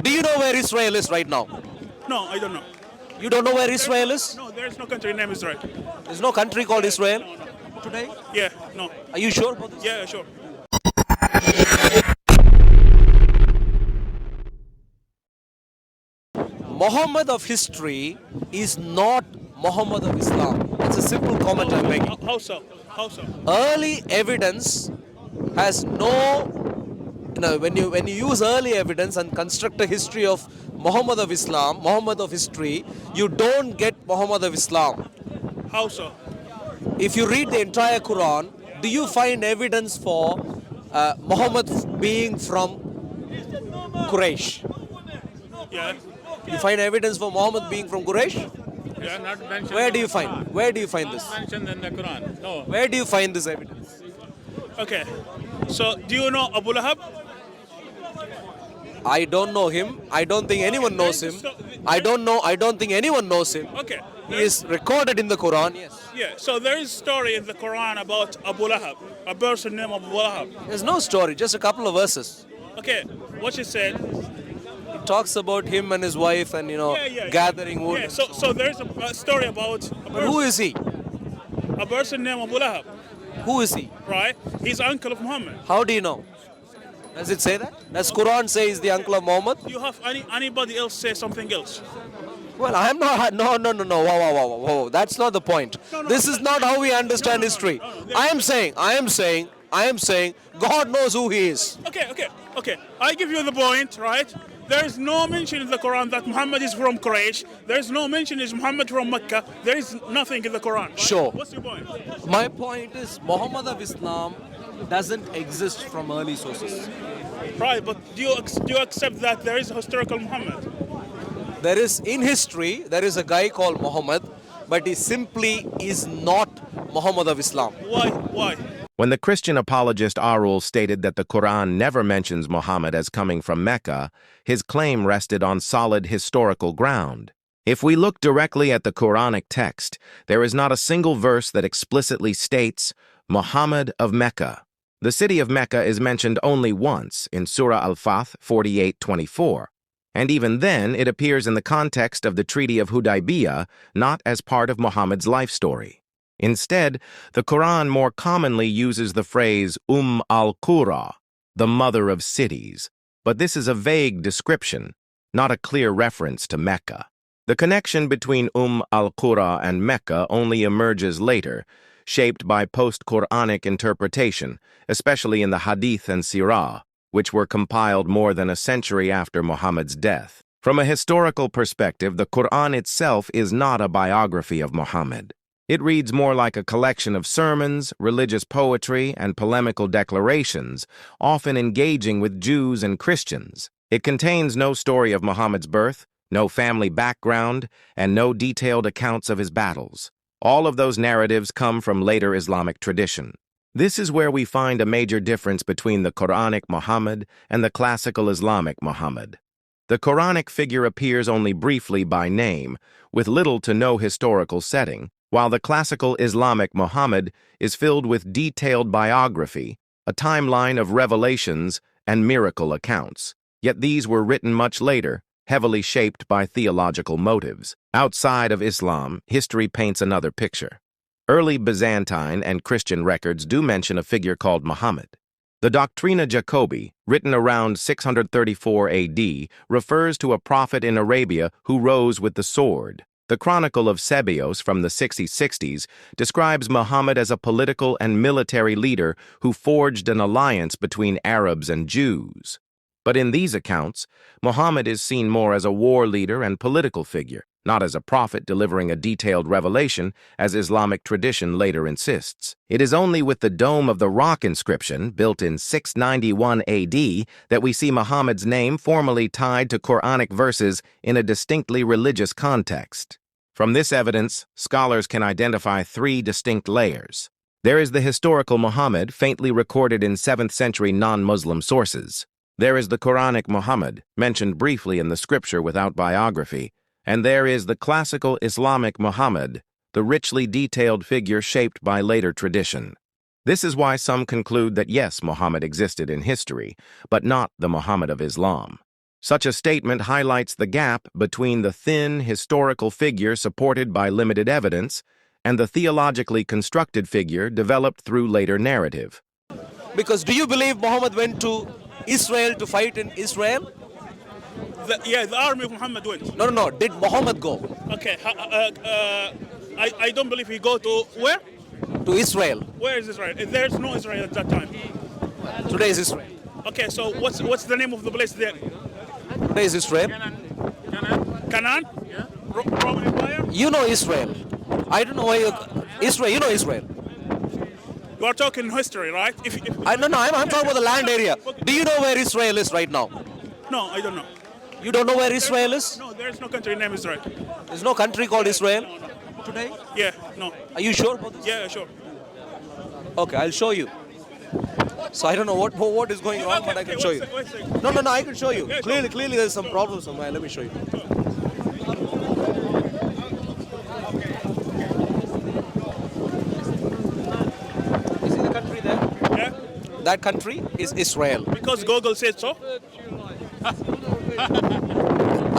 Do you know where Israel is right now? No, I don't know. You don't know where Israel is? No, there is no country named Israel. There's no country called Israel today? Yeah, no. Are you sure about this? Yeah, sure. Muhammad of history is not Muhammad of Islam. It's a simple comment I'm making. How so? How so? Early evidence has when you use early evidence and construct a history of Muhammad of Islam, Muhammad of history, you don't get Muhammad of Islam. How so? If you read the entire Quran, do you find evidence for Muhammad being from Quraysh? Yeah. You find evidence for Muhammad being from Quraysh? Yeah, not mentioned. Where do you find? Where do you find this? Not mentioned in the Quran. No. Where do you find this evidence? Okay. So, do you know Abu Lahab? I don't know him. I don't think anyone knows him. I don't think anyone knows him. Okay. He is recorded in the Quran, yes. Yeah. So there is a story in the Quran about Abu Lahab, a person named Abu Lahab. There's no story, just a couple of verses. Okay. What she said. It talks about him and his wife and, gathering wood. Yeah. So there's a story about But who is he? a person named Abu Lahab, Who is he? right? He's uncle of Muhammad. How do you know? Does it say that? Does Quran say he's the uncle of Muhammad? You have anybody else say something else? Well, I'm not. No. Whoa. That's not the point. This is not how we understand history. I am saying, God knows who he is. Okay. I give you the point, right? There is no mention in the Quran that Muhammad is from Quraysh. There is no mention is Muhammad from Mecca. There is nothing in the Quran. Right? Sure. What's your point? My point is, Muhammad of Islam doesn't exist from early sources. Right, but do you accept that there is a historical Muhammad? In history, there is a guy called Muhammad, but he simply is not Muhammad of Islam. Why? When the Christian apologist Arul stated that the Quran never mentions Muhammad as coming from Mecca, his claim rested on solid historical ground. If we look directly at the Quranic text, there is not a single verse that explicitly states Muhammad of Mecca. The city of Mecca is mentioned only once in Surah Al-Fath 48:24. And even then, it appears in the context of the Treaty of Hudaybiyah, not as part of Muhammad's life story. Instead, the Quran more commonly uses the phrase al-Qura, the mother of cities, but this is a vague description, not a clear reference to Mecca. The connection between al-Qura and Mecca only emerges later, shaped by post-Qur'anic interpretation, especially in the Hadith and Sirah, which were compiled more than a century after Muhammad's death. From a historical perspective, the Qur'an itself is not a biography of Muhammad. It reads more like a collection of sermons, religious poetry, and polemical declarations, often engaging with Jews and Christians. It contains no story of Muhammad's birth, no family background, and no detailed accounts of his battles. All of those narratives come from later Islamic tradition. This is where we find a major difference between the Quranic Muhammad and the classical Islamic Muhammad. The Quranic figure appears only briefly by name, with little to no historical setting, while the classical Islamic Muhammad is filled with detailed biography, a timeline of revelations, and miracle accounts. Yet these were written much later, heavily shaped by theological motives. Outside of Islam, history paints another picture. Early Byzantine and Christian records do mention a figure called Muhammad. The Doctrina Jacobi, written around 634 AD, refers to a prophet in Arabia who rose with the sword. The Chronicle of Sebeos from the 6060s describes Muhammad as a political and military leader who forged an alliance between Arabs and Jews. But in these accounts, Muhammad is seen more as a war leader and political figure, not as a prophet delivering a detailed revelation, as Islamic tradition later insists. It is only with the Dome of the Rock inscription, built in 691 AD, that we see Muhammad's name formally tied to Quranic verses in a distinctly religious context. From this evidence, scholars can identify three distinct layers. There is the historical Muhammad, faintly recorded in 7th century non-Muslim sources. There is the Quranic Muhammad, mentioned briefly in the scripture without biography. And there is the classical Islamic Muhammad, the richly detailed figure shaped by later tradition. This is why some conclude that yes, Muhammad existed in history, but not the Muhammad of Islam. Such a statement highlights the gap between the thin historical figure supported by limited evidence and the theologically constructed figure developed through later narrative. Because do you believe Muhammad went to Israel to fight in Israel? The army of Muhammad went. No. Did Muhammad go Okay, I don't believe he go to where? to Israel? Where is Israel? There's no Israel at that time. Today is Israel. Okay, so what's the name of the place there? Today is Israel. Canaan? Yeah. Roman Empire? You know Israel. I don't know why you... Israel, you know Israel. You are talking history, right? No, I'm talking about the land area. Do you know where Israel is right now? No, I don't know. You don't know where Israel is? No, there is no country named Israel. There's no country called Israel today? Yeah, no. Are you sure about this? Yeah, sure. Okay, I'll show you. So I don't know what is going on, but I can show you. Wait a second. No, I can show you. Yeah, Clearly there's some problem somewhere. Let me show you. You see the country there? Yeah, That country is Israel. because Google said so.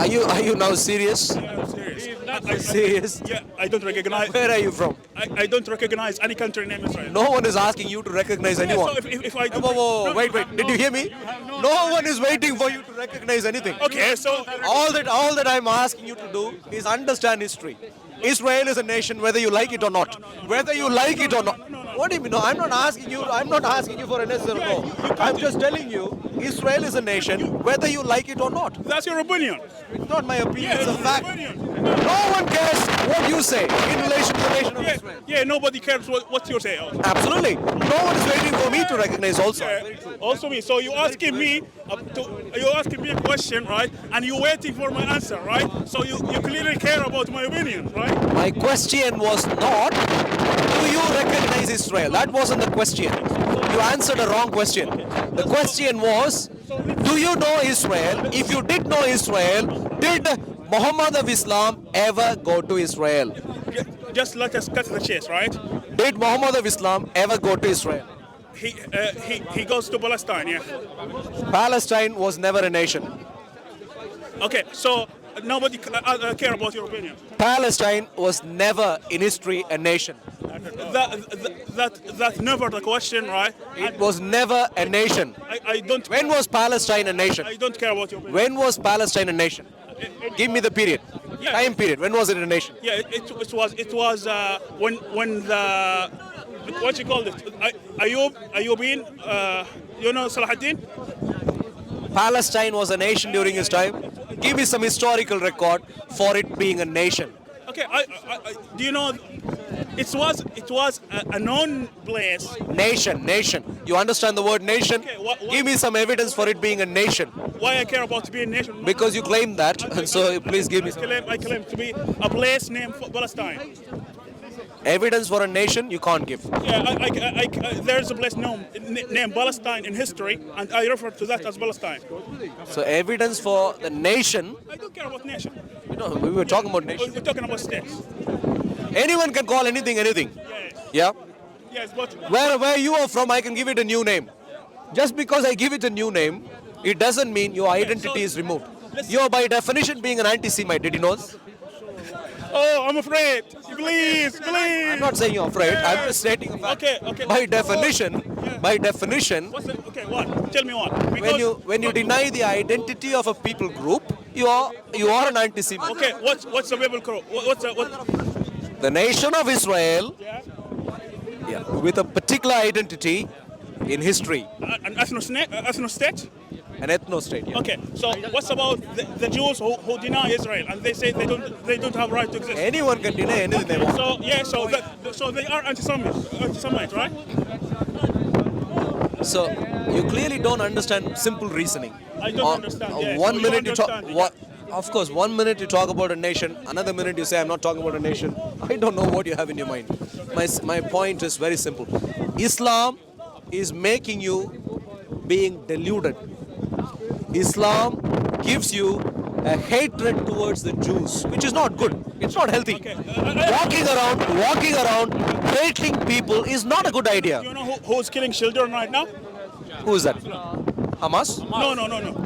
Are you now serious? Yeah, I'm serious. Serious? Yeah, I don't recognize. Where are you from? I don't recognize any country named Israel. No one is asking you to recognize Yeah, anyone. so if I don't, Whoa, wait. Did you hear me? No one is waiting for you to recognize anything. Okay, so All that I'm asking you to do is understand history. Israel is a nation, whether you like it or not. Whether you like it or not. What do you mean? No, I'm not asking you for an yes or no. I'm just telling you, Israel is a nation, whether you like it or not. that's your opinion. It's not my opinion, Yeah, it's a your fact. opinion. No one cares what you say in relation to the nation of Israel. Yeah, nobody cares what you say. Absolutely. No one is waiting for me to recognize also. Also me. So you asking me a question, right? And you waiting for my answer, right? So you clearly care about my opinion, right? My question was not, do you recognize Israel? That wasn't the question. You answered a wrong question. The question was, do you know Israel? If you did know Israel, did Muhammad of Islam ever go to Israel? Just let us cut the chase, right? Did Muhammad of Islam ever go to Israel? He goes to Palestine, yeah. Palestine was never a nation. Okay, so nobody care about your opinion. Palestine was never in history a nation. That's never the question, right? It was never a nation. I don't. When was Palestine a nation? I don't care about your opinion. When was Palestine a nation? Give me the period. Yeah. Time period. When was it a nation? Yeah, it was when the what you call it? Ayubin, Salahuddin. Palestine was a nation during his time. Give me some historical record for it being a nation. Okay, do you know? It was a known place. Nation. You understand the word nation? Okay, what- Give me some evidence for it being a nation. Why I care about to be a nation? Because you claim that, and so please give me some I claim to be a place named Palestine. evidence for a nation. You can't give. Yeah, there's a place named Palestine in history, and I refer to that as Palestine. So evidence for the nation. I don't care about nation. We were talking about nation. We're talking about states. Anyone can call anything anything. Yeah. Yes, but Where you are from, I can give it a new name. Just because I give it a new name, it doesn't mean your identity is removed. You are by definition being an anti-Semite. Did you know this? oh, I'm afraid. Please. I'm not saying you're afraid. I'm just stating a fact. Okay. By definition, Okay, what? Tell me what? Because, when you deny the identity of a people group, you are an anti-Semite. Okay, what's the Bible group? What? The nation of Israel, Yeah. with a particular identity in history, An ethno state? an ethno-state. Yeah. Okay, so what's about the Jews who deny Israel and they say they don't have right to exist? Anyone can deny anything they want. So they are anti-Semite, right? So you clearly don't understand simple reasoning. I don't understand. Yeah. One So you minute you talk. understand, yeah. Of course, 1 minute you talk about a nation, another minute you say I'm not talking about a nation. I don't know what you have in your mind. My point is very simple. Islam is making you being deluded. Islam gives you a hatred towards the Jews, which is not good. It's not healthy. Okay. Walking around hating people is not a good idea. Do you know who's killing children right now? Who is that? Hamas? No.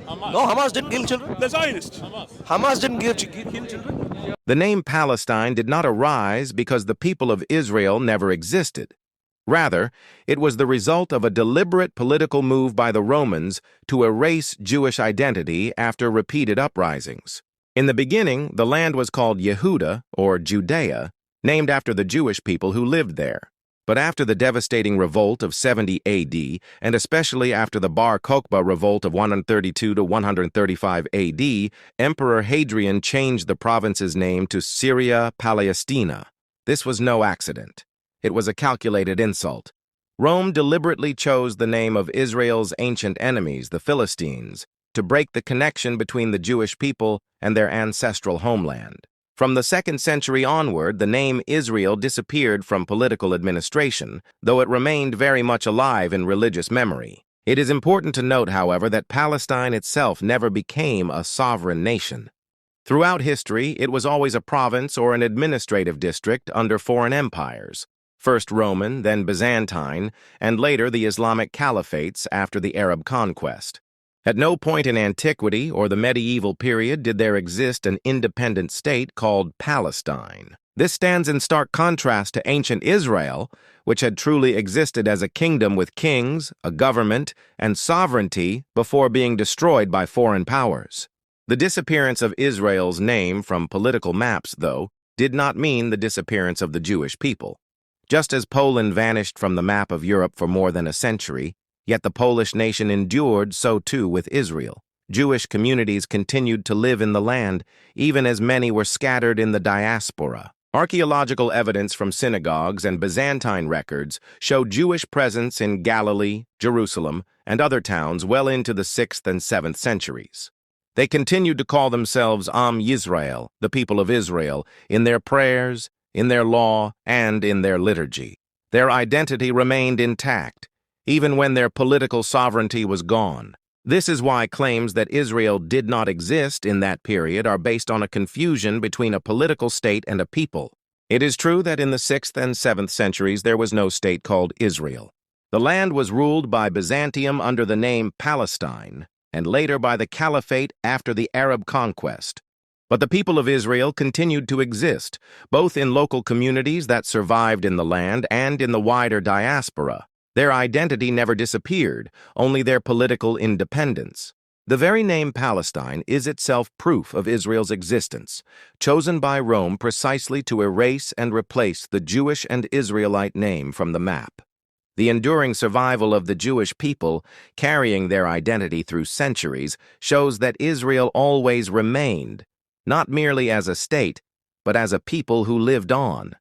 No, Hamas didn't kill children. The Zionists. Hamas didn't kill children. The name Palestine did not arise because the people of Israel never existed. Rather, it was the result of a deliberate political move by the Romans to erase Jewish identity after repeated uprisings. In the beginning, the land was called Yehuda, or Judea, named after the Jewish people who lived there. But after the devastating revolt of 70 AD, and especially after the Bar Kokhba revolt of 132 to 135 AD, Emperor Hadrian changed the province's name to Syria Palestina. This was no accident. It was a calculated insult. Rome deliberately chose the name of Israel's ancient enemies, the Philistines, to break the connection between the Jewish people and their ancestral homeland. From the 2nd century onward, the name Israel disappeared from political administration, though it remained very much alive in religious memory. It is important to note, however, that Palestine itself never became a sovereign nation. Throughout history, it was always a province or an administrative district under foreign empires, first Roman, then Byzantine, and later the Islamic caliphates after the Arab conquest. At no point in antiquity or the medieval period did there exist an independent state called Palestine. This stands in stark contrast to ancient Israel, which had truly existed as a kingdom with kings, a government, and sovereignty before being destroyed by foreign powers. The disappearance of Israel's name from political maps, though, did not mean the disappearance of the Jewish people. Just as Poland vanished from the map of Europe for more than a century, yet the Polish nation endured, so too with Israel. Jewish communities continued to live in the land, even as many were scattered in the diaspora. Archaeological evidence from synagogues and Byzantine records show Jewish presence in Galilee, Jerusalem, and other towns well into the 6th and 7th centuries. They continued to call themselves Am Yisrael, the people of Israel, in their prayers, in their law, and in their liturgy. Their identity remained intact, even when their political sovereignty was gone. This is why claims that Israel did not exist in that period are based on a confusion between a political state and a people. It is true that in the 6th and 7th centuries there was no state called Israel. The land was ruled by Byzantium under the name Palestine, and later by the Caliphate after the Arab conquest. But the people of Israel continued to exist, both in local communities that survived in the land and in the wider diaspora. Their identity never disappeared, only their political independence. The very name Palestine is itself proof of Israel's existence, chosen by Rome precisely to erase and replace the Jewish and Israelite name from the map. The enduring survival of the Jewish people, carrying their identity through centuries, shows that Israel always remained, not merely as a state, but as a people who lived on.